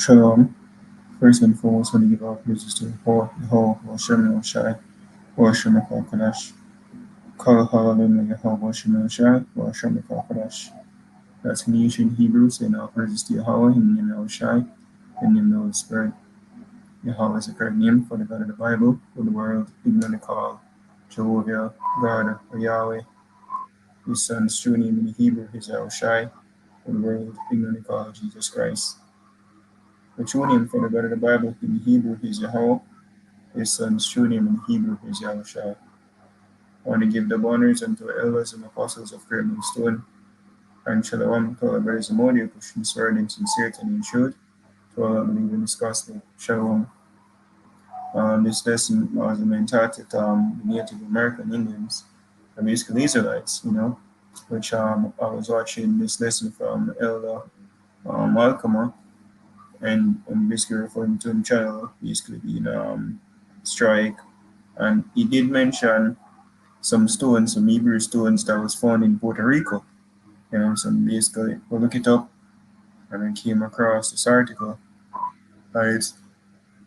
Shalom. First and foremost, I want to give our praises to Yehovah, Hashem Shai, Hashem Kadash. Kol Halalim Yehovah Hashem Shai, Hashem Kadash. That's in ancient Hebrew, saying our praises to Yahweh, in the name of Shai, in the name of the Holy Spirit. Yahweh is a correct name for the God of the Bible, for the world, ignorantly called Jehovah, God, or Yahweh. His son's true name in Hebrew is Shai, for the world, ignorantly called Jesus Christ. The true name for the God of the Bible in Hebrew is Yahweh. His son's true name in Hebrew is Yahushua. I want to give the honors unto the elders and apostles of Great Stone, and Shalom to all brothers and Modi, pushing sword in sincerity and in truth, to all that believe in this gospel. Shalom. This lesson was entitled the Native American Indians, the basically Israelites, which I was watching this lesson from Elder Malcolm, and basically referring to him channel, basically being strike, and he did mention some stones, some Hebrew stones that was found in Puerto Rico. So basically we look it up and I came across this article. It's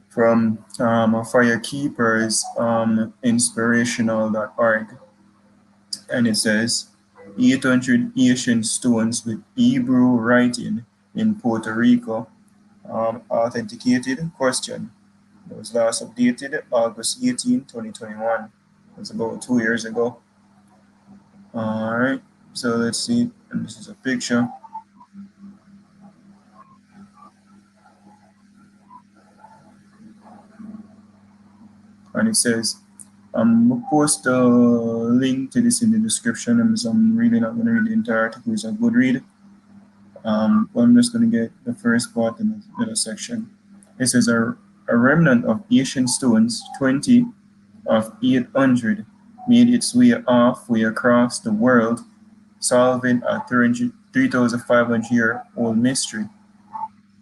from a Firekeepers inspirational.org, and it says 800 ancient stones with Hebrew writing in Puerto Rico authenticated? Question. It was last updated August 18, 2021. It's about 2 years ago. All right, so let's see. And this is a picture. And it says, I'm post a link to this in the description. I'm really not going to read the entire article. It's a good read. I'm just going to get the first part in the middle section. It says a remnant of ancient stones, 20 of 800, made its way halfway across the world, solving a 3,500-year-old mystery.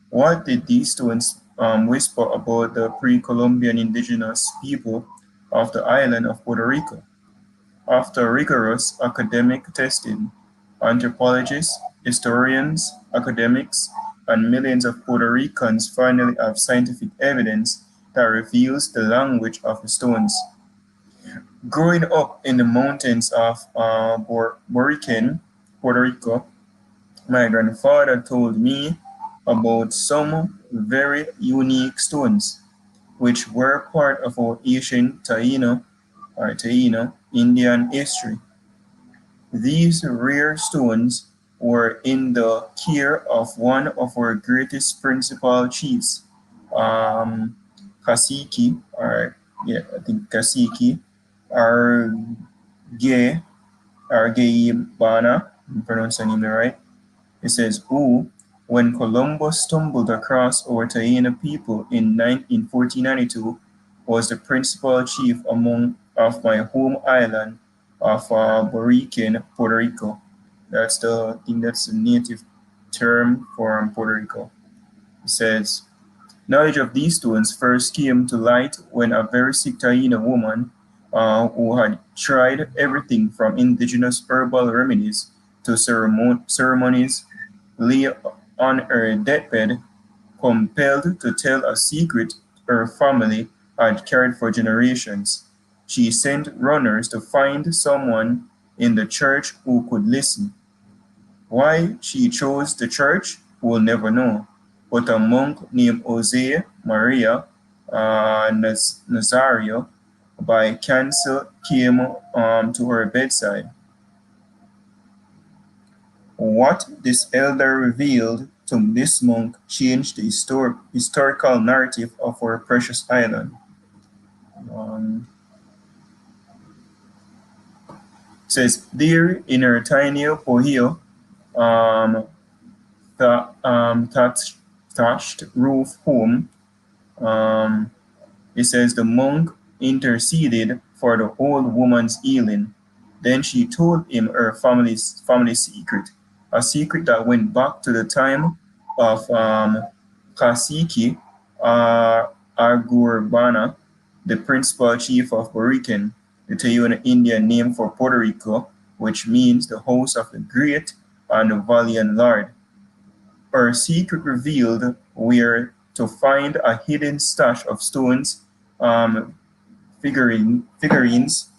What did these stones whisper about the pre-Columbian indigenous people of the island of Puerto Rico? After rigorous academic testing, anthropologists, historians, academics, and millions of Puerto Ricans finally have scientific evidence that reveals the language of the stones. Growing up in the mountains of Boriken, Puerto Rico, my grandfather told me about some very unique stones, which were part of our ancient Taino Indian history. These rare stones were in the care of one of our greatest principal chiefs, Kasiki, Kasiki, Argeibana, I'm pronouncing him right. It says, who, when Columbus stumbled across our Taino people in 1492, was the principal chief of my home island of Boriken, Puerto Rico. That's the native term for Puerto Rico. It says, knowledge of these stones first came to light when a very sick Taino woman who had tried everything from indigenous herbal remedies to ceremonies lay on her deathbed, compelled to tell a secret her family had carried for generations. She sent runners to find someone in the church who could listen. Why she chose the church, we'll never know. But a monk named Jose Maria Nazario by cancer came to her bedside. What this elder revealed to this monk changed the historical narrative of our precious island. It says, there in her tiny pohio, thatched roof home, it says the monk interceded for the old woman's healing. Then she told him her family secret, a secret that went back to the time of Kasiki Agurbana, the principal chief of Boriken, the Taino Indian name for Puerto Rico, which means the house of the great and the valiant Lord. Her secret revealed where to find a hidden stash of stones, figurines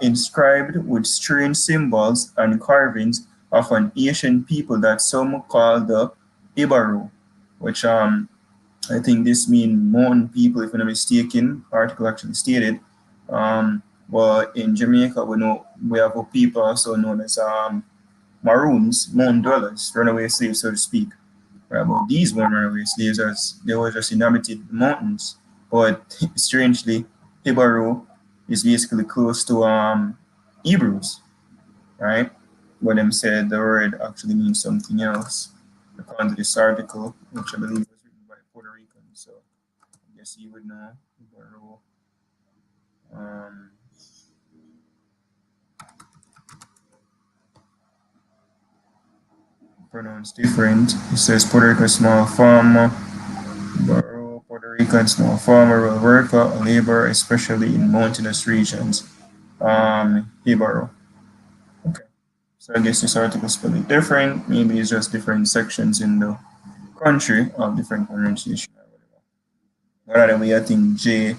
inscribed with strange symbols and carvings of an Asian people that some call the Ibaru, which I think this means mountain people, if I'm not mistaken. Article actually stated. But in Jamaica, we have a people also known as Maroons, mountain dwellers, runaway slaves, so to speak. Right, but these weren't runaway slaves, as they were just inhabited mountains. But strangely, Ibaru is basically close to Hebrews, right? But them said the word actually means something else, according to this article, which I believe was written by Puerto Rican. So I guess you would know Ibaru. Pronounced different. It says Puerto Rico small farmer, Baro, Puerto Rican small farmer, rural worker, a laborer, especially in mountainous regions. Hebrew. Okay. So I guess this article is spelled different. Maybe it's just different sections in the country of different pronunciation or whatever. But either way, I think J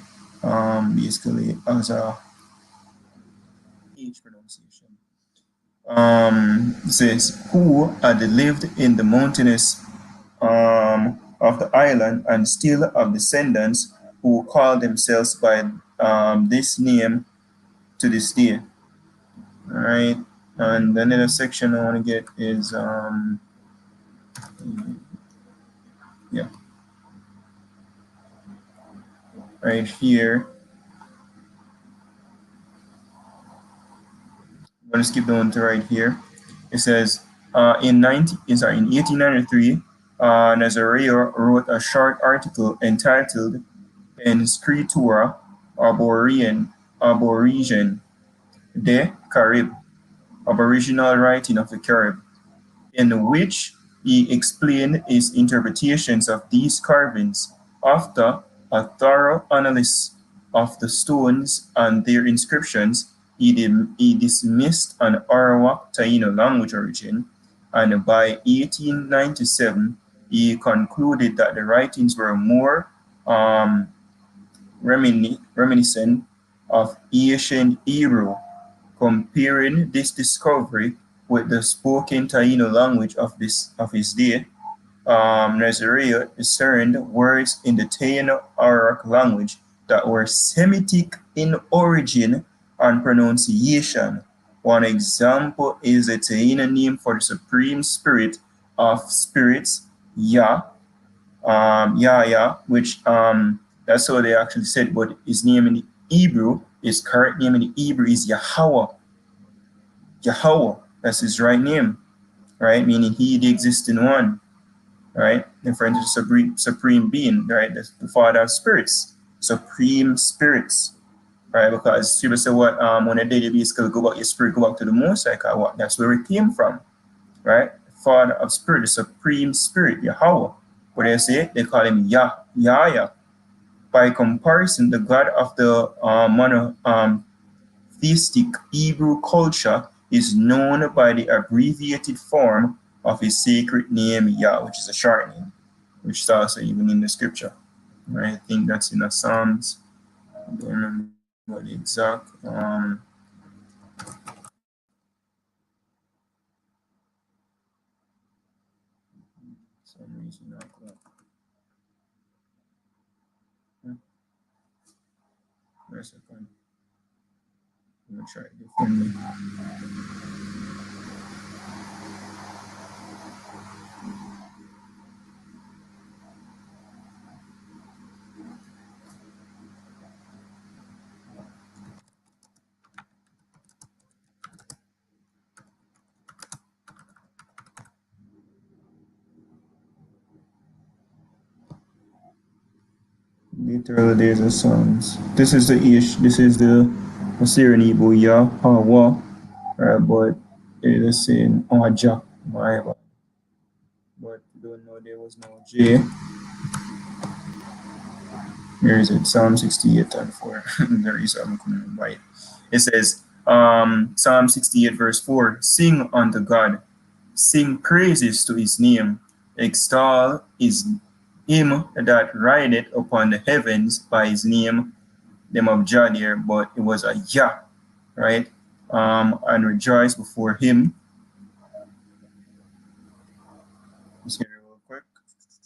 basically as a H pronunciation. Says who had lived in the mountainous of the island and still have descendants who call themselves by this name to this day. All right, and the other section I want to get is yeah, right here. I'm going to skip down to right here. It says in 1893, Nazario wrote a short article entitled "En Scriptura Aborigine de Carib," Aboriginal writing of the Carib, in which he explained his interpretations of these carvings. After a thorough analysis of the stones and their inscriptions, he dismissed an Arawak Taino language origin, and by 1897, he concluded that the writings were more reminiscent of ancient Hebrew. Comparing this discovery with the spoken Taino language of his day, Nazario discerned words in the Taino Arawak language that were Semitic in origin and pronunciation. One example is the Taino name for the supreme spirit of spirits, Yah, which that's how they actually said, but his name in Hebrew, his correct name in Hebrew is Yahweh. Yahweh, that's his right name, right? Meaning he, the existing one, right? In front of the supreme being, right? The Father of spirits, supreme spirits, right? Because people say what on a daily basis, go back your spirit, go back to the Most High, what? That's where it came from, right? Father of spirit, the supreme spirit, Yahweh. What they say? They call him Yahya. By comparison, the God of the monotheistic Hebrew culture is known by the abbreviated form of his sacred name, Yah, which is a short name, which is also even in the scripture. Right? I think that's in the Psalms. I don't remember what the exact. Some reason I can't. Wait a second. I'm gonna try it differently. Literal days of songs. This is the ish. This is the Assyrian Igbo Yah Hawa. Right, but it is saying Aja, my bad. But don't know there was no J. Here is it, Psalm 68 and 4. There is I'm couldn't write. It says, Psalm 68 verse 4, sing unto God, sing praises to his name, extol him that rideth upon the heavens by his name, them of Jah there, but it was a Yah, right? And rejoice before him. Let's get it real quick.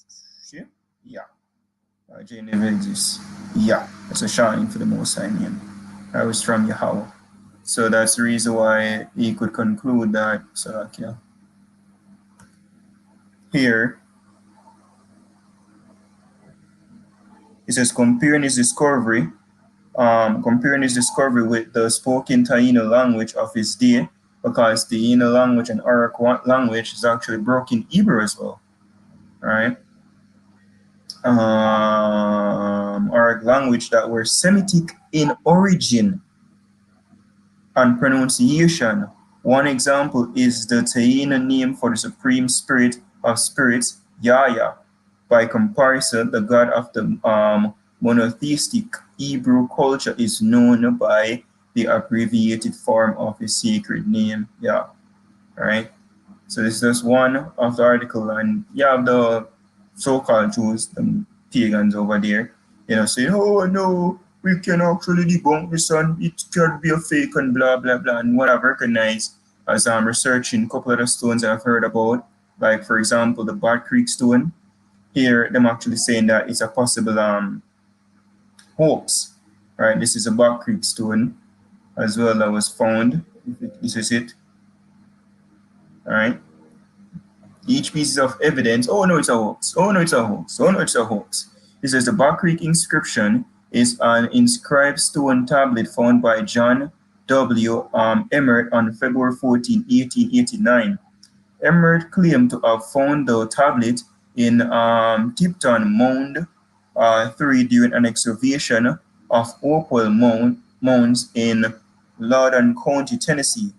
See? Yeah. J never exists. Yeah. It's a shine for the Most High name. I was from Yahweh. So that's the reason why he could conclude that. So, yeah. Here, it says comparing his discovery with the spoken Taino language of his day, because the Taino language and Arak language is actually broken Hebrew as well, right? Arak language that were Semitic in origin and pronunciation. One example is the Taino name for the supreme spirit of spirits, Yahya. By comparison, the god of the monotheistic Hebrew culture is known by the abbreviated form of his sacred name, Yah. Right? So this is just one of the article, and you have the so-called Jews, the pagans over there, saying, oh no, we can actually debunk this and it can't be a fake and blah, blah, blah. And what I've recognized as I'm researching a couple of the stones I've heard about, like for example, the Bat Creek stone, here them actually saying that it's a possible hoax, right? This is a Bat Creek stone as well that was found. This is it, all right? Each piece of evidence, oh no, it's a hoax, oh no, it's a hoax, oh no, it's a hoax. It says the Bat Creek inscription is an inscribed stone tablet found by John W. Emmert on February 14, 1889. Emmert claimed to have found the tablet in Tipton Mound 3 during an excavation of Opal Mounds in Loudoun County, Tennessee.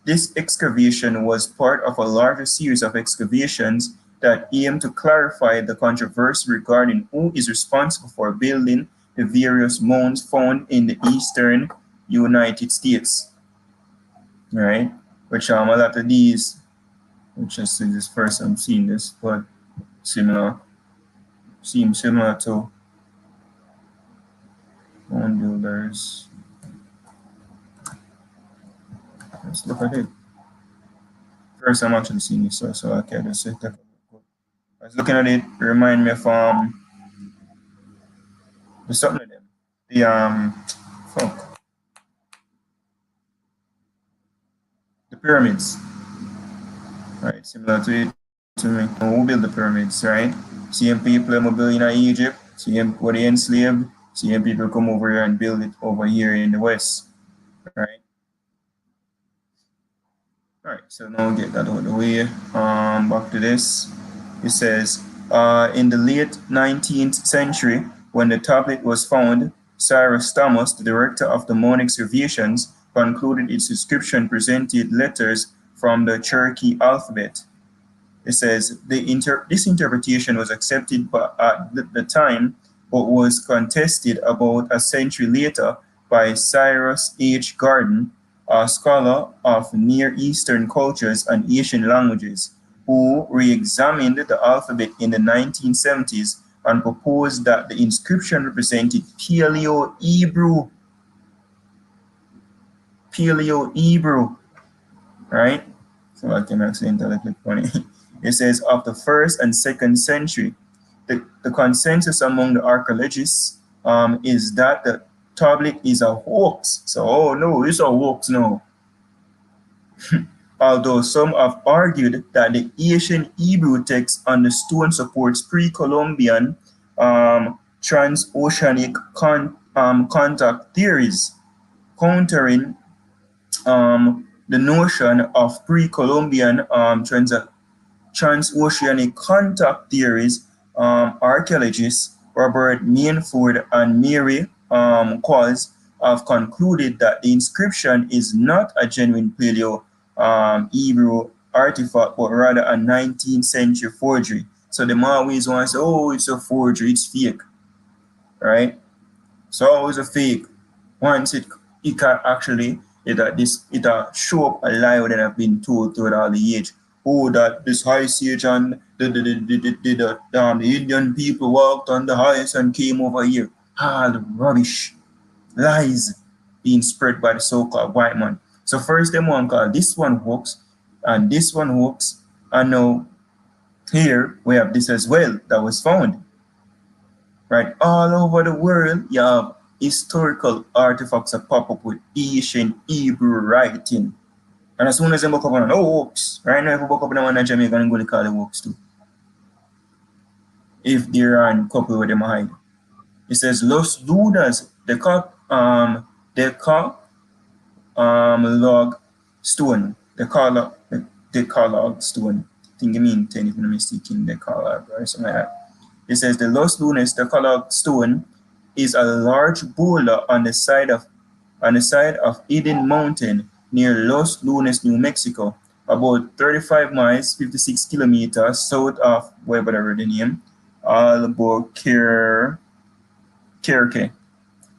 This excavation was part of a larger series of excavations that aimed to clarify the controversy regarding who is responsible for building the various mounds found in the eastern United States. Right? Which a lot of these, which is this first I'm seeing this, but seems similar to mound builders. Let's look at it. First, I'm actually seeing this, so I can just say that. I was looking at it, remind me of the something of them. The pyramids, right? Similar to it. Who built the pyramids, right? Same people who built in Egypt, same who they enslaved, same people come over here and build it over here in the West, right? All right, so now we'll get that out of the way. Back to this. It says, in the late 19th century, when the tablet was found, Cyrus Thomas, the director of the Mound excavations, concluded its inscription presented letters from the Cherokee alphabet. It says, this interpretation was accepted at the time, but was contested about a century later by Cyrus H. Gordon, a scholar of Near Eastern cultures and Asian languages, who re-examined the alphabet in the 1970s and proposed that the inscription represented Paleo-Hebrew. Paleo-Hebrew, right? So I can accent a little funny. It says, of the 1st and 2nd century, the consensus among the archaeologists is that the tablet is a hoax. So, oh no, it's a hoax now. Although some have argued that the ancient Hebrew text on the stone supports pre-Columbian transoceanic contact theories, countering the notion of pre-Columbian transoceanic contact theories. Archaeologists Robert Mainford and Mary Qualls have concluded that the inscription is not a genuine Paleo-Hebrew artifact, but rather a 19th century forgery. So they always want to say, oh, it's a forgery, it's fake, right? So always a fake. Once it can actually, it show up a lie that have been told throughout all the age. oh, that this high sage and the Indian people walked on the heights and came over here. All rubbish, lies being spread by the so-called white man. So first them one call this one hoax, and this one hoax, and now here we have this as well that was found. Right, all over the world, you have historical artifacts that pop up with ancient Hebrew writing. And as soon as they look up on oh hoax, right now if you look up on the one in Jamaica and go to call it hoax too. If they're on couple with them hide. It says Los Lunas, the log stone, the log stone. I think you mean 10 if I'm not mistaken, the log or something like that. It says the Los Lunas, the log stone, is a large boulder on the side of Eden Mountain near Los Lunas, New Mexico, about 35 miles, 56 kilometers south of whatever the name, Albuquerque.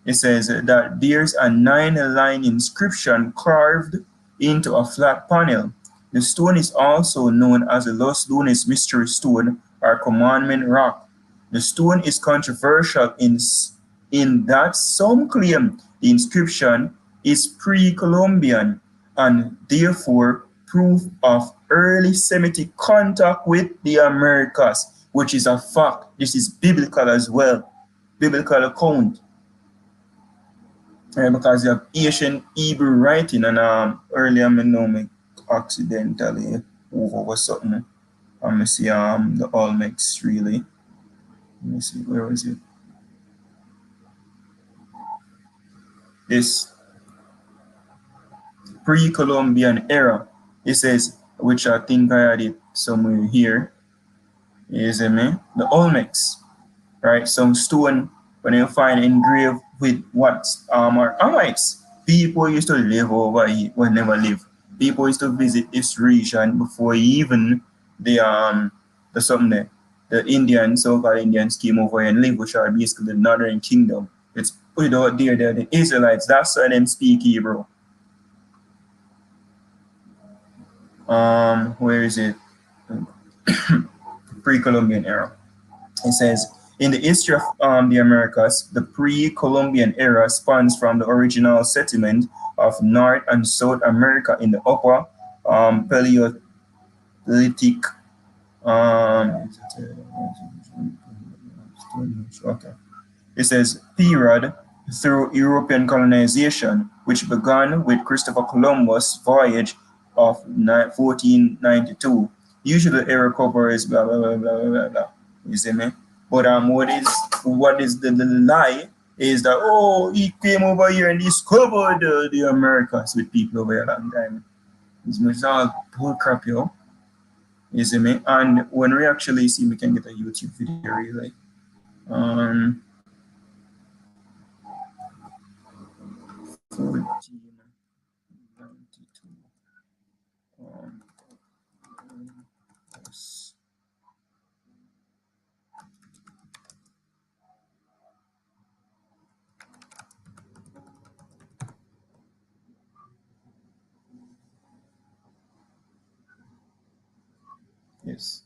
It says that there's a 9-line inscription carved into a flat panel. The stone is also known as the Los Lunas Mystery Stone or Commandment Rock. The stone is controversial in that some claim the inscription is pre-Columbian and therefore proof of early Semitic contact with the Americas, which is a fact. This is biblical as well, biblical account. Because you have ancient Hebrew writing, and earlier I know me accidentally over something. Let me see the Olmecs really. Let me see, where was it? This pre-Columbian era. It says, which I think I had it somewhere here. Is it me? The Olmecs, right? Some stone when you find engraved with what are Amites. People used to live over here, well, never live. People used to visit this region before even the something there. The Indians, so-called Indians, came over here and lived, which are basically the Northern Kingdom. It's put it out there, they're the Israelites. That's why them speak Hebrew. Where is it? Pre-Columbian era. It says, in the history of the Americas, the pre-Columbian era spans from the original settlement of North and South America in the upper Paleolithic okay. It says period through European colonization, which began with Christopher Columbus' voyage of 1492. Usually the era covers blah blah blah blah blah blah. You see me? But what is the lie is that oh he came over here and discovered the Americas with people over here a long time. It's all bull crap, yo. You see me? And when we actually see we can get a YouTube video really. 1492. Yes.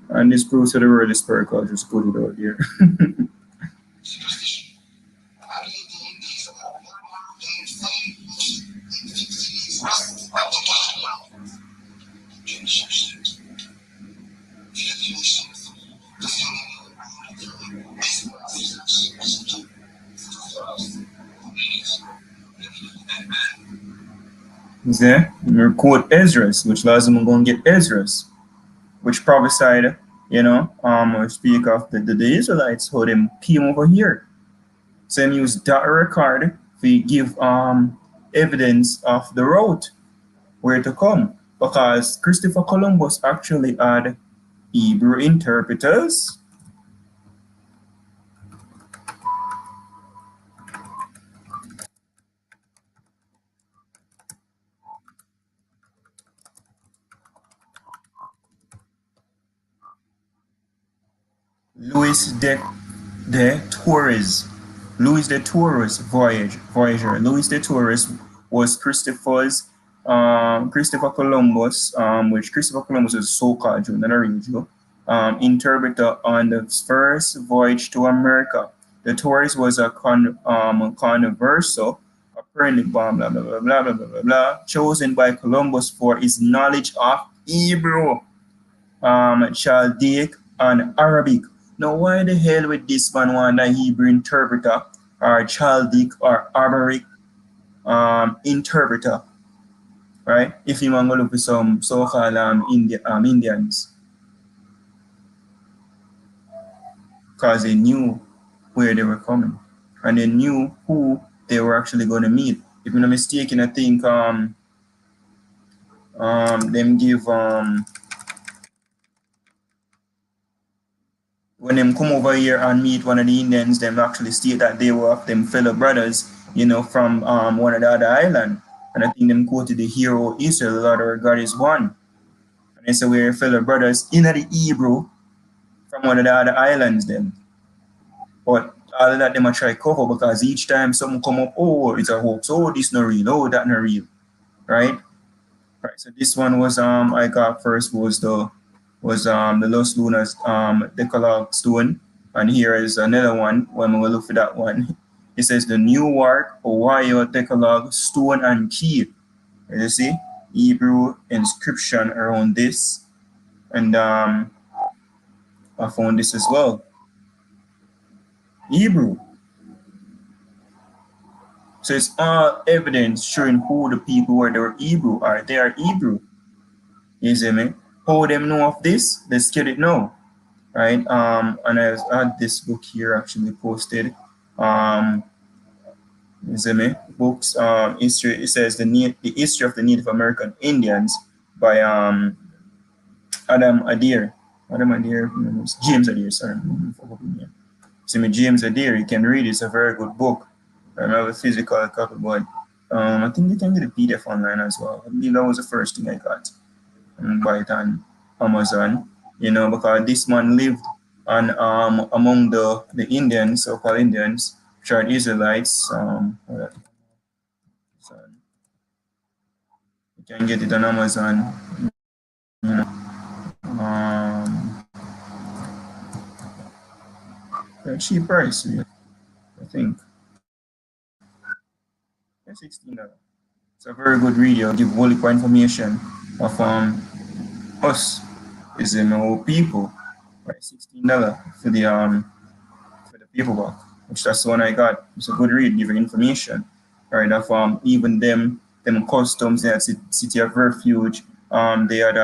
And this proves that the word is spherical, I'll just put it out here. See? We quote Esdras, which allows them going to get Esdras, which prophesied, or speak of the Israelites, how them came over here. So them use that record to give evidence of the route where to come. Because Christopher Columbus actually had Hebrew interpreters. Louis de Torres. Louis de Torres voyager. Louis de Torres was Christopher Columbus, which Christopher Columbus was so-called Jew, not a real Jew, interpreter on the first voyage to America. De Torres was a controversial, apparently blah blah blah blah blah blah blah blah, chosen by Columbus for his knowledge of Hebrew, Chaldaic, and Arabic. Now, why the hell would this man want a Hebrew interpreter or Chaldaic or Arabic interpreter, right? If you want to look for some so-called Indians, because they knew where they were coming and they knew who they were actually going to meet. If I'm not mistaken, I think them give when them come over here and meet one of the Indians, them actually state that they were them fellow brothers, from one of the other island. And I think them quoted the hero Israel, the Lord our God is one. And they say we're fellow brothers in the Hebrew from one of the other islands then. But all of that them a try cover because each time something come up, oh, it's a hoax, oh, this not real, oh, that not real. Right? Right. So this one was I got first was the Los Lunas Decalogue stone. And here is another one when we look for that one. It says the Newark, Ohio Decalogue stone and key. You see Hebrew inscription around this. And I found this as well. Hebrew. So it's all evidence showing who the people were. They were Hebrew or they are Hebrew. You see me? How them know of this? Let's get it now. Right? And I had this book here actually posted. You see me? Books, history, it says the history of the Native American Indians by Adam Adair. James Adair, sorry. See me, James Adair, you can read it, it's a very good book. I have a physical copy, but I think you can get a PDF online as well. I believe that was the first thing I got. And buy it on Amazon, because this man lived on among the Indians, so-called Indians, which are Israelites. You can get it on Amazon. A cheap price, I think. $16. It's a very good read. It'll give whole heap of information of us is our people. Right, $16 for the paperback, which that's the one I got. It's a good read, giving information. Right, of even them customs at City of Refuge. They had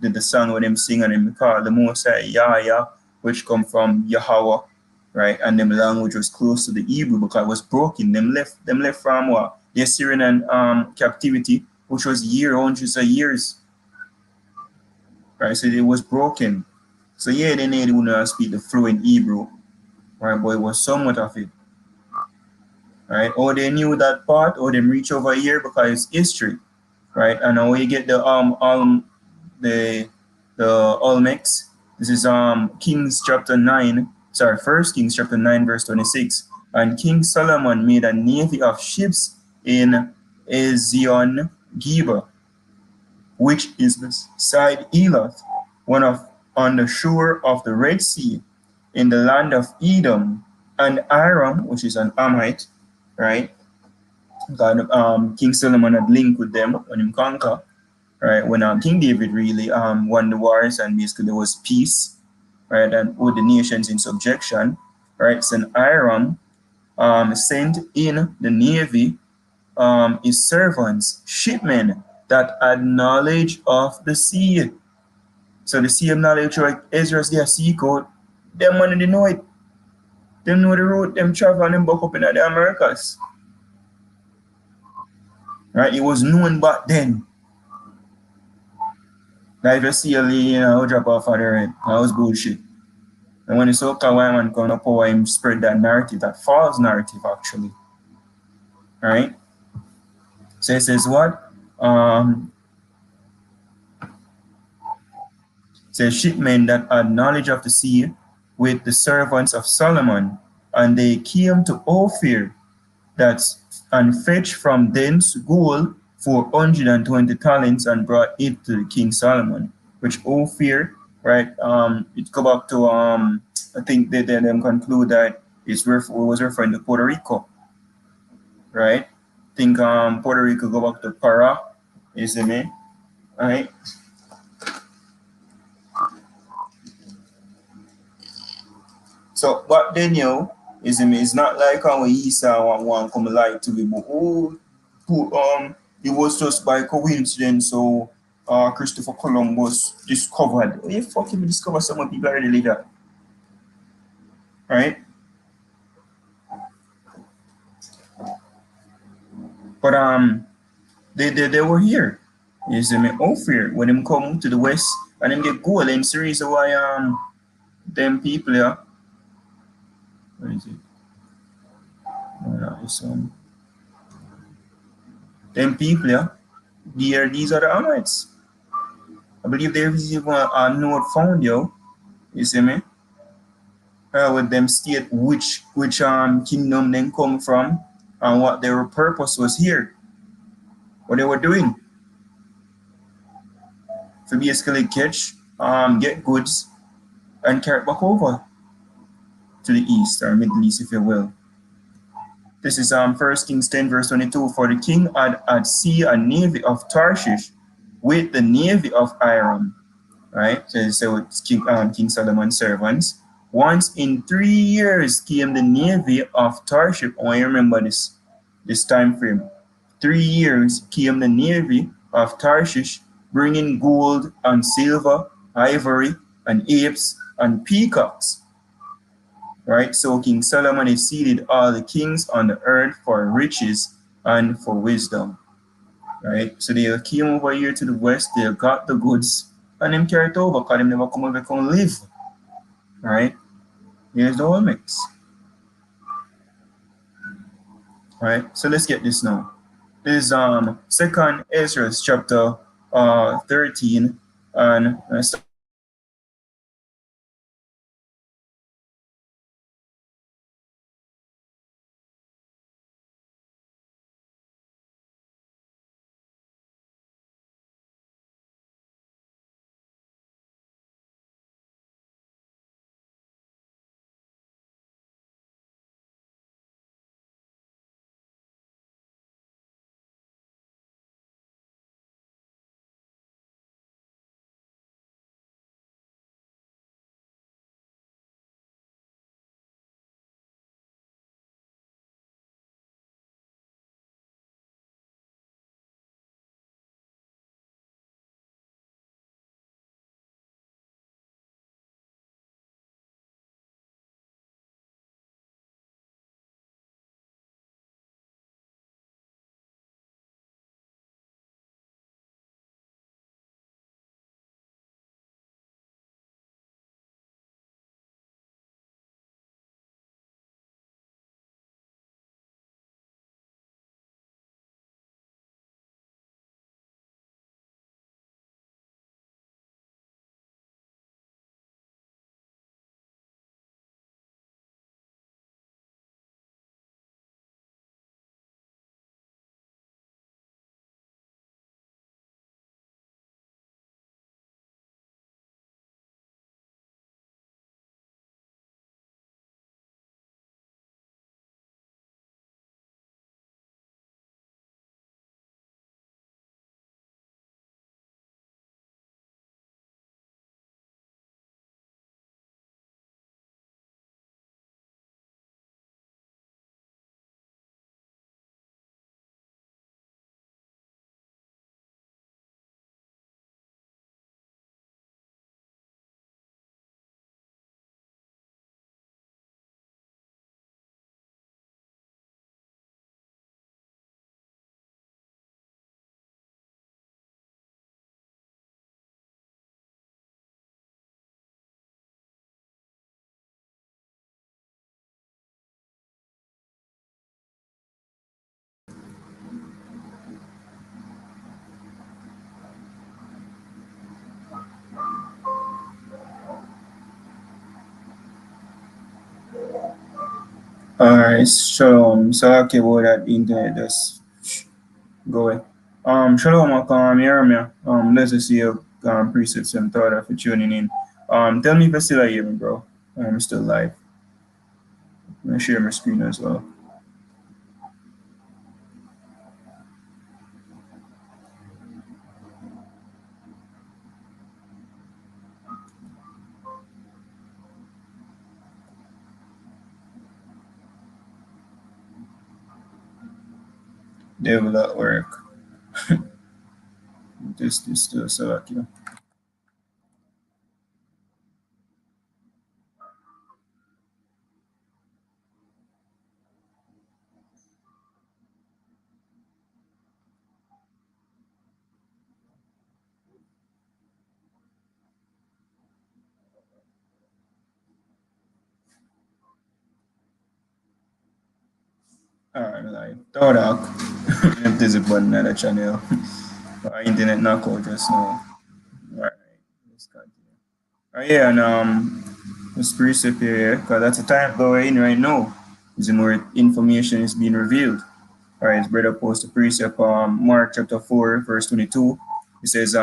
the song when them sing and them call the Most High Yahya, which come from Yahweh, right? And them language was close to the Hebrew because it was broken. Them left from what? The Assyrian captivity, which was hundreds of years. Right, so it was broken. So yeah, they need to speak the fluent Hebrew, right? But it was somewhat of it, right? Or they knew that part, or they reach over here because it's history, right? And now you get the Olmecs. This is Kings chapter 9. Sorry, First Kings chapter 9, verse 26. And King Solomon made a navy of ships in Ezion Geber, which is beside Eloth, on the shore of the Red Sea, in the land of Edom, and Aram, which is an Amite, right? God, King Solomon had linked with them when he conquered, right? When King David really won the wars and basically there was peace, right? And all the nations in subjection, right? So Aram sent in the navy his servants, shipmen, that had knowledge of the sea. So the same knowledge where Ezra's their sea code, them money they know it. Them know the road, them travel and them buck up in the Americas. Right? It was known back then. Like if you see a lady, drop off of the head, that was bullshit. And when the so-called white man come up power, him spread that narrative, that false narrative actually. Right? So it says what? Says shipmen that had knowledge of the sea with the servants of Solomon, and they came to Ophir that and fetched from thence gold 420 talents and brought it to King Solomon. Which Ophir, right? It go back to I think they them conclude that it was referring to Puerto Rico, right? Think Puerto Rico go back to Para, is it me? Right? So what they knew is it's not like how Esau want come lie to me, but it was just by coincidence. So Christopher Columbus discovered. Oh, you fucking discover some people already later, right? But they were here. You see me, Ophir when them come to the west and them get gold and series why them people yeah. What is it? It's, them people yeah. These are the Amites. I believe there is even a note found, yo. You see me? With them state which kingdom they come from and what their purpose was here, what they were doing. To basically catch, get goods and carry it back over to the east or Middle East, if you will. This is 1 Kings 10, verse 22. For the king had at sea a navy of Tarshish with the navy of Aram, right? So it's King Solomon's servants. Once in 3 years came the navy of Tarshish. Oh, I remember this time frame. 3 years came the navy of Tarshish, bringing gold and silver, ivory and apes and peacocks. Right? So King Solomon exceeded all the kings on the earth for riches and for wisdom. Right? So they came over here to the west, they got the goods, and them carried over because they never come over and live. Right? Here's the whole mix. Right? So let's get this now. This is Second Ezra chapter 13 and Alright, so okay, about that internet just go away. Shalom, you hear me? Let's just see your presets and thought of for tuning in. Tell me if you still hear me, bro. I'm still live. I'm gonna share my screen as well. Devil at work. This still so okay. Alright, live. Thought out. If there's a button at the channel. Our internet knockout just now. Alright, let's continue. Yeah, and let's precept here, because that's the time going in right now. Is more information is being revealed. All right, his brother post a precept, Mark chapter 4, verse 22. It says,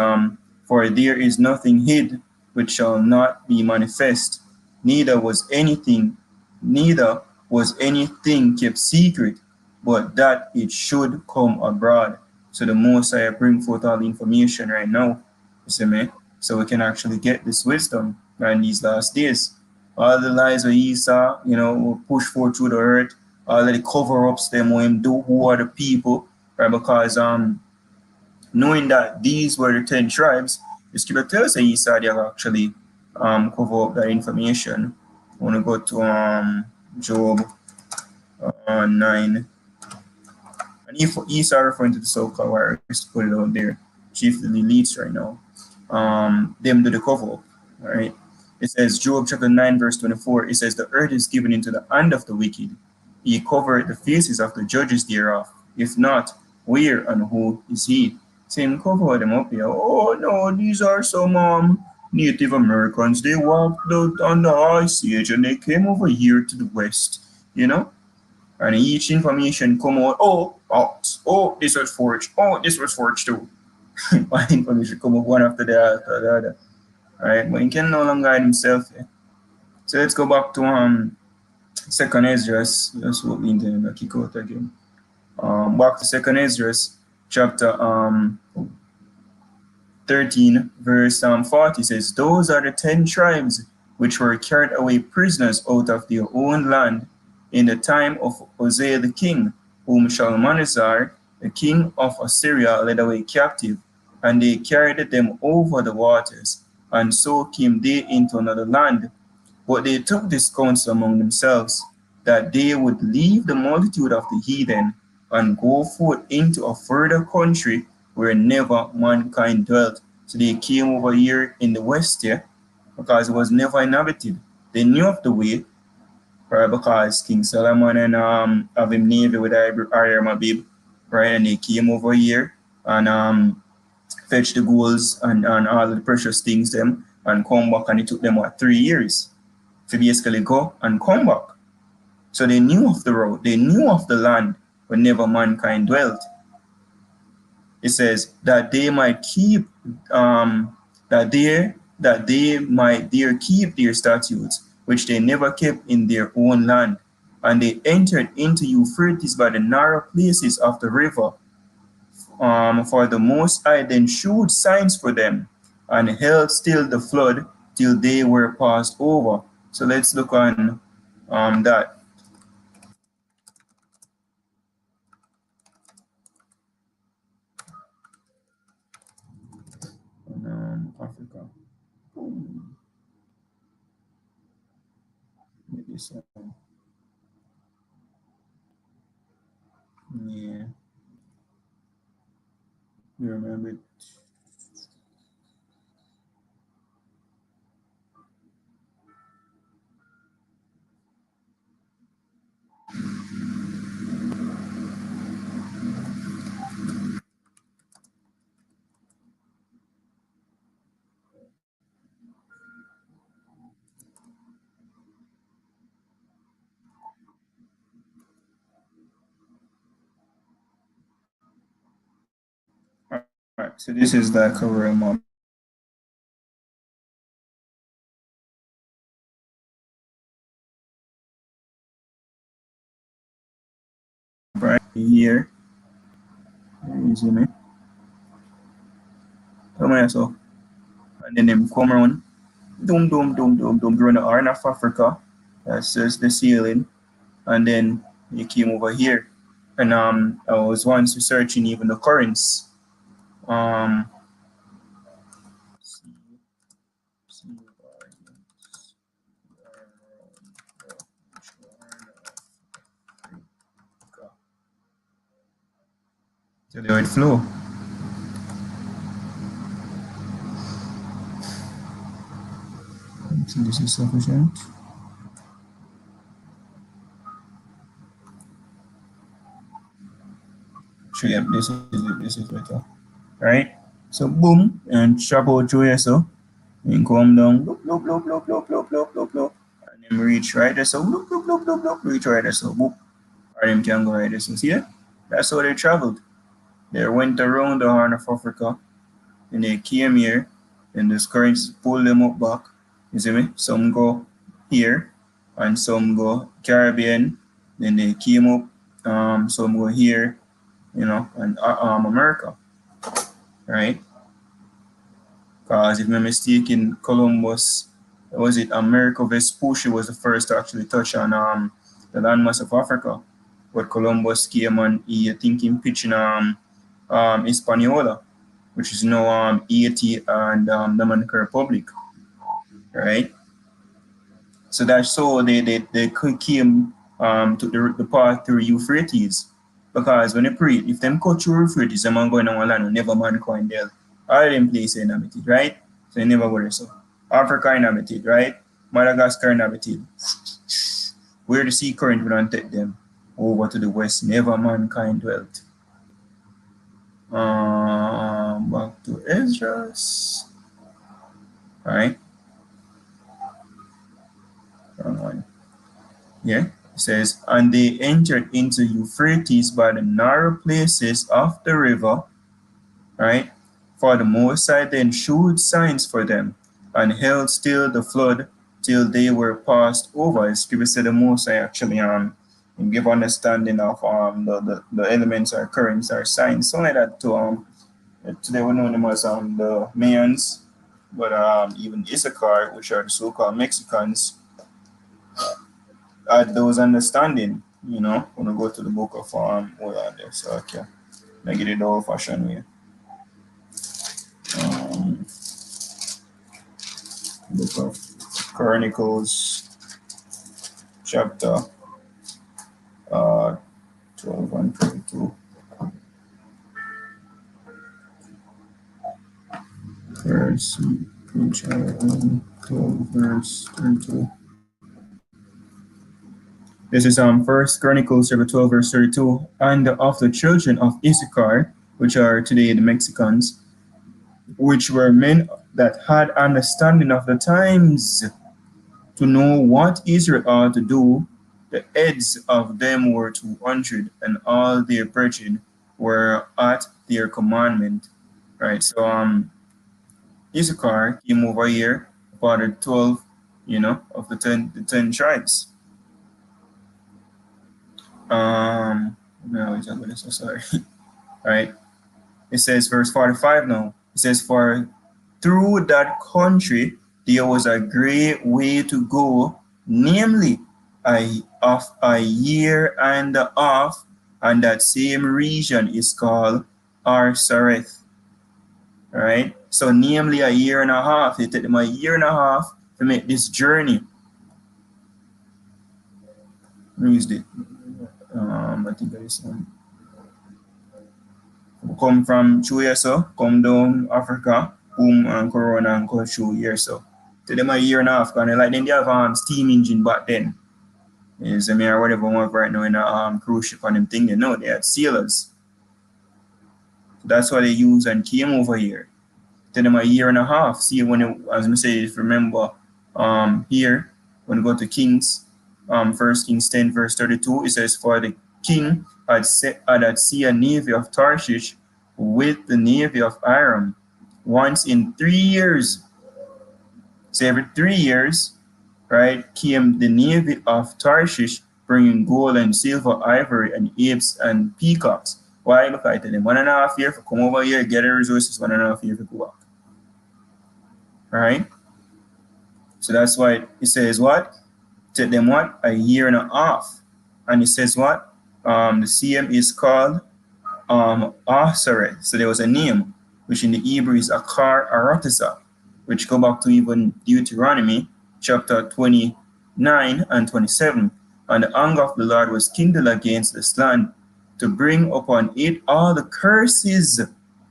For there is nothing hid which shall not be manifest, neither was anything, neither was anything kept secret, but that it should come abroad. So the Most High bring forth all the information right now, you see me? So we can actually get this wisdom in these last days. All the lies of Esau, will push forth through the earth, all of the cover-ups them what him do, who are the people, right? Because knowing that these were the 10 tribes, the scripture tells us Esau they actually cover up that information. I want to go to Job 9. And if Esau referring to the so-called warriors, to put it out there, chiefly the elites right now, them do the cover up, all right? It says, Job chapter 9, verse 24, it says, The earth is given into the hand of the wicked. He covered the faces of the judges thereof. If not, where and who is he? Same cover them up here. Oh no, these are some Native Americans. They walked out on the ice age and they came over here to the west, you know? And each information come out, this was forged. Oh, this was forged too. All information come up one after the other. All right, but he can no longer hide himself. Eh? So let's go back to Second Ezra. Let's hope the internet kick out again. Back to Second Ezra, chapter 13, verse 40 says, Those are the 10 tribes which were carried away prisoners out of their own land in the time of Hosea the king, whom Shalmaneser, the king of Assyria, led away captive, and they carried them over the waters, and so came they into another land. But they took this counsel among themselves, that they would leave the multitude of the heathen and go forth into a further country where never mankind dwelt. So they came over here in the west here because it was never inhabited. They knew of the way, right? Because King Solomon and have him navy with Hiram Abib, right? And they came over here and fetched the golds and all the precious things them and come back, and it took them what 3 years to basically go and come back. So they knew of the road, they knew of the land where never mankind dwelt. It says that they might keep that they might there keep their statutes, which they never kept in their own land. And they entered into Euphrates by the narrow places of the river. For the Most High then shewed signs for them, and held still the flood till they were passed over. So let's look on that. Africa. This one. Yeah, you remember it. So this is like a real map. Right here. You see me? Come here, so. And then them come around. Doom, doom, doom, doom, doom. During the Horn of Africa. That's just the ceiling. And then you came over here. And I was once researching even the currents. Um, so they would flow. So this is sufficient. So yeah, this is it. This is better. Right? So boom, and chop out through here, so and come down, loop, loop, loop, loop, loop, loop, loop, loop, loop, and then reach right there, so loop, loop, loop, loop, loop, reach right there, so boop, or them can go right there. So see that? That's how they traveled. They went around the Horn of Africa, and they came here, and the currents pull them up back. You see me? Some go here, and some go Caribbean. Then they came up. Some go here, you know, and America, right? Because if I'm mistaken, Columbus, was it Americo Vespucci was the first to actually touch on the landmass of Africa. But Columbus came and he, I think, in pitching Hispaniola, which is now Haiti and Dominican Republic, right? So that's so they came to the path through Euphrates. Because when they pray, if them cut through Euphrates, them man going on one land, never mankind there. All them places inhabited, right? So they never go there. So Africa inhabited, right? Madagascar inhabited. Where the sea current will not take them over to the west, never mankind dwelt. Back to Esdras. All right. Wrong one. Yeah. It says, and they entered into Euphrates by the narrow places of the river, right? For the Most High then showed signs for them, and held still the flood till they were passed over. The scripture said the Most High actually give understanding of the elements or currents or signs, something like that to today we know them as the Mayans, but even Issachar, which are the so-called Mexicans, had those understanding, you know, when we go to the book of hold on there, so okay. I get it the old fashioned way. Book of Chronicles, chapter 12 and 22. Verse, page 12, verse 22. This is First Chronicles chapter 12, verse 32. And of the children of Issachar, which are today the Mexicans, which were men that had understanding of the times, to know what Israel ought to do, the heads of them were 200, and all their brethren were at their commandment. Right. So Issachar came over here, part of 12, you know, of the 10 tribes. No, it's not so sorry. All right. It says verse 45 now. It says, for through that country there was a great way to go, namely of a year and a half, and that same region is called Arsareth. All right. So namely a year and a half. It took them a year and a half to make this journey. Used it. I think there is one. Come from through so come down Africa, boom, and Corona and go through here so. To them a year and a half, because like then they have steam engine back then. Is I mean or whatever one right now in a cruise ship and them thing, you know, they had sailors. So that's why they use and came over here. To them a year and a half. See when it, as I say, if you remember here, when you go to Kings, 1 Kings 10, verse 32, it says, for the king had set at sea a navy of Tarshish, with the navy of Aram once in 3 years. So every 3 years, right, came the navy of Tarshish, bringing gold and silver, ivory, and apes and peacocks. Why? Because I tell them 1.5 years to come over here, get the resources, 1.5 years to go back. Right? So that's why it says what? Take them what? 1.5 years. And it says what? The CM is called Asaret. So there was a name, which in the Hebrew is Akar Aratasa, which go back to even Deuteronomy chapter 29 and 27. And the anger of the Lord was kindled against this land to bring upon it all the curses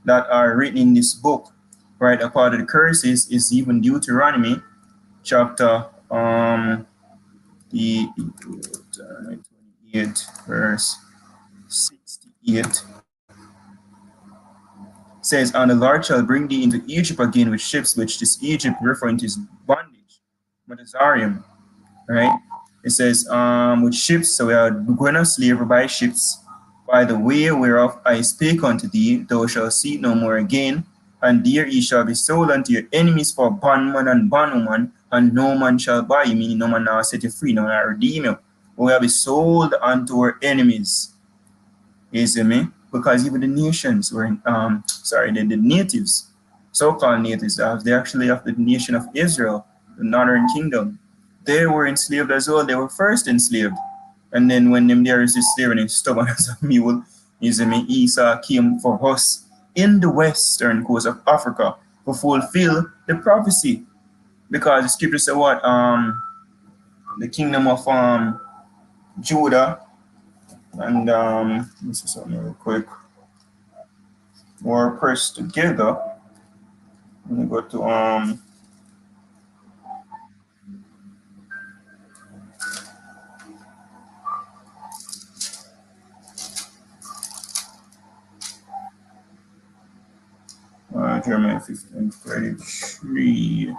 that are written in this book. Right, a part of the curses is even Deuteronomy chapter 28 verse 68 says, and the Lord shall bring thee into Egypt again with ships, which this Egypt referring to his bondage, Medazarium, right? It says, with ships, so we are going to slavery by ships, by the way whereof I spake unto thee, thou shalt see it no more again, and there ye shall be sold unto your enemies for bondman and bondwoman, and no man shall buy you, meaning no man now set you free, no man redeem you. We will be sold unto our enemies. You see me? Because even the nations were, the natives, so-called natives, they actually of the nation of Israel, the northern kingdom, they were enslaved as well. They were first enslaved. And then when them there is this slavery and stubborn as a mule, you see me, Esau came for us in the western coast of Africa to fulfill the prophecy. Because the scripture said what? The kingdom of Judah and let's see something real quick. Were pressed together. Let me go to Jeremiah 15:33.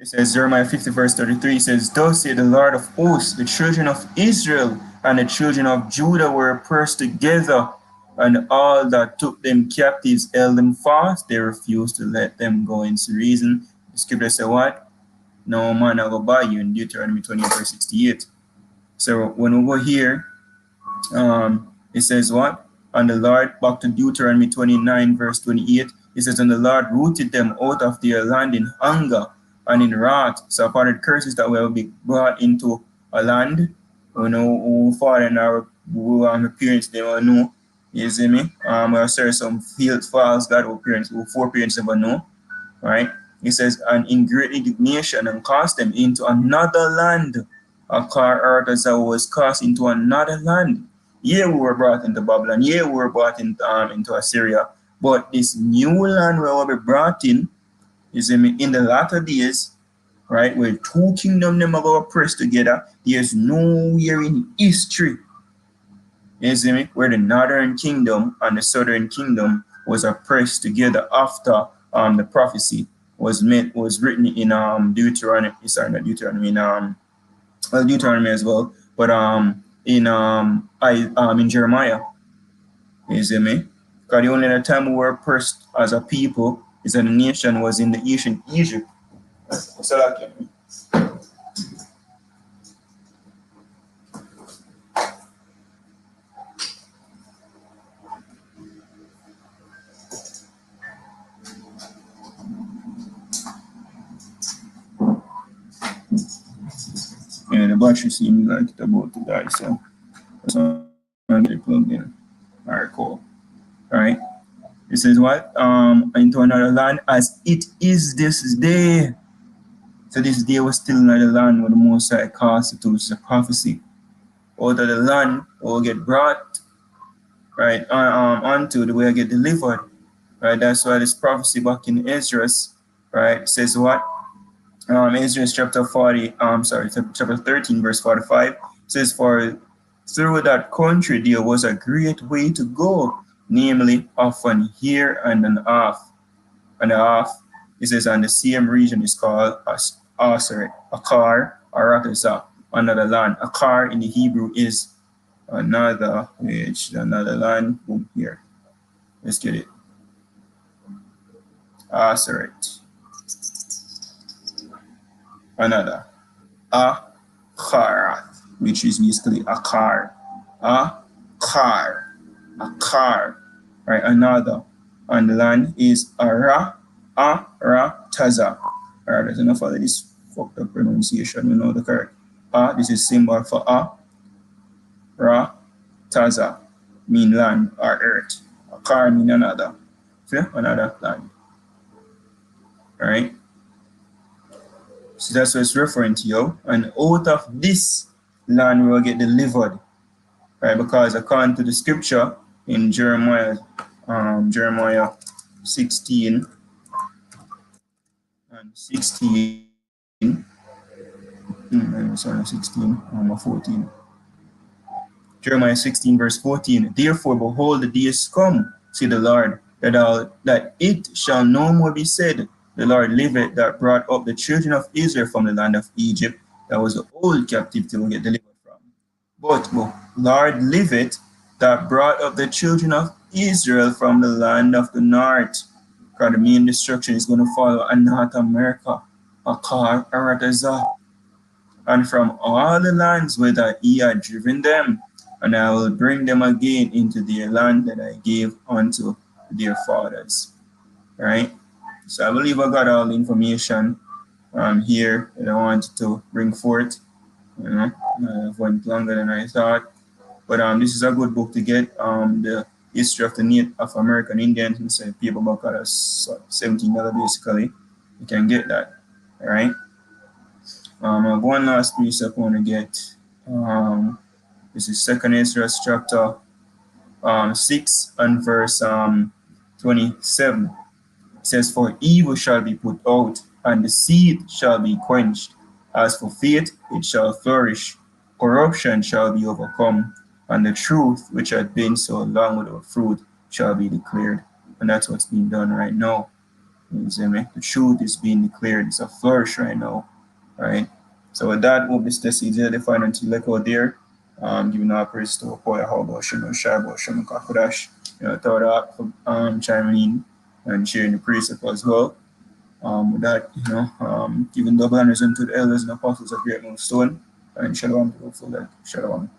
It says, Jeremiah 50 verse 33 says, thus saith the Lord of hosts, the children of Israel and the children of Judah were pressed together, and all that took them captives held them fast. They refused to let them go into reason. The scripture said what? No man will buy you in Deuteronomy 28 verse 68. So when we go here, it says what? And the Lord, back to Deuteronomy 29 verse 28, it says, and the Lord rooted them out of their land in hunger and in wrath. So upon the curses that will be brought into a land, you know, who father and our parents, they will know, you see me? We'll serve some false God who foreparents never know, right? It says, and in great indignation and cast them into another land. A car earth as I was cast into another land. Yeah, we were brought into Babylon. Yeah, we were brought into Assyria. But this new land where we'll be brought in, you see me, in the latter days, right, where two kingdoms them are going to press together, there's nowhere in history, you see me, where the northern kingdom and the southern kingdom was pressed together after the prophecy was written in Deuteronomy, sorry, not Deuteronomy, in Deuteronomy as well, but in Jeremiah, you see me? Because the only time we were pressed as a people is that the nation was in the ancient Egypt. So like, yeah, the battery seems like it's about to die, so that's why I'm going to plug in. All right, cool. All right. It says what? Into another land as it is this day. So this day was still another land where the Most High cast it to a prophecy. Out of the land will get brought, right, onto the way I get delivered. Right. That's why this prophecy back in Esdras, right, says what? Esdras chapter 13, verse 45 says, for through that country there was a great way to go, namely of an year and a half. It says, and the same region is called Asaret, Akar, Aratazah. another land. A car in the Hebrew is another, which another land. Boom, here. Let's get it. Aseret. Another. Akharat, which is basically a car. A car. A car. Right, another on the land is Ara Taza. Alright, there's enough of this fucked up pronunciation, you know the correct. This is symbol for Ra Taza, mean land or earth. A car mean another. See? Another land. Alright. So that's what it's referring to, yo. And out of this land we will get delivered. Right, because according to the scripture in Jeremiah 16 and 16, sorry, 16, 14. Jeremiah 16 verse 14, therefore behold the days come, say the Lord, that it shall no more be said, the Lord liveth that brought up the children of Israel from the land of Egypt, that was the old captivity will get delivered from. But Lord liveth that brought up the children of Israel from the land of the north. Because the main destruction is going to follow in North America, Akar Aratazah, and from all the lands whither he had driven them, and I will bring them again into their land that I gave unto their fathers. Right? So I believe I got all the information here that I wanted to bring forth. You know, went longer than I thought. But this is a good book to get. The history of the Native of American Indians. It's a paperback at $17 basically. You can get that. All right. One last piece I want to get. This is 2nd Ezra chapter 6 and verse 27. It says, for evil shall be put out, and the seed shall be quenched. As for faith, it shall flourish. Corruption shall be overcome, and the truth, which had been so long without fruit, shall be declared. And that's what's being done right now. You see me? The truth is being declared. It's a flourish right now. Right? So with that, we'll be Stacy there, the final out there. Giving our praise to Apoya Hobo, Shino Shabo, Shimo Kakudash, thought out for chiming in and sharing the precept as well. With that, giving double honors unto the elders and apostles of Great Millstone, and shalom to the full. Shalom.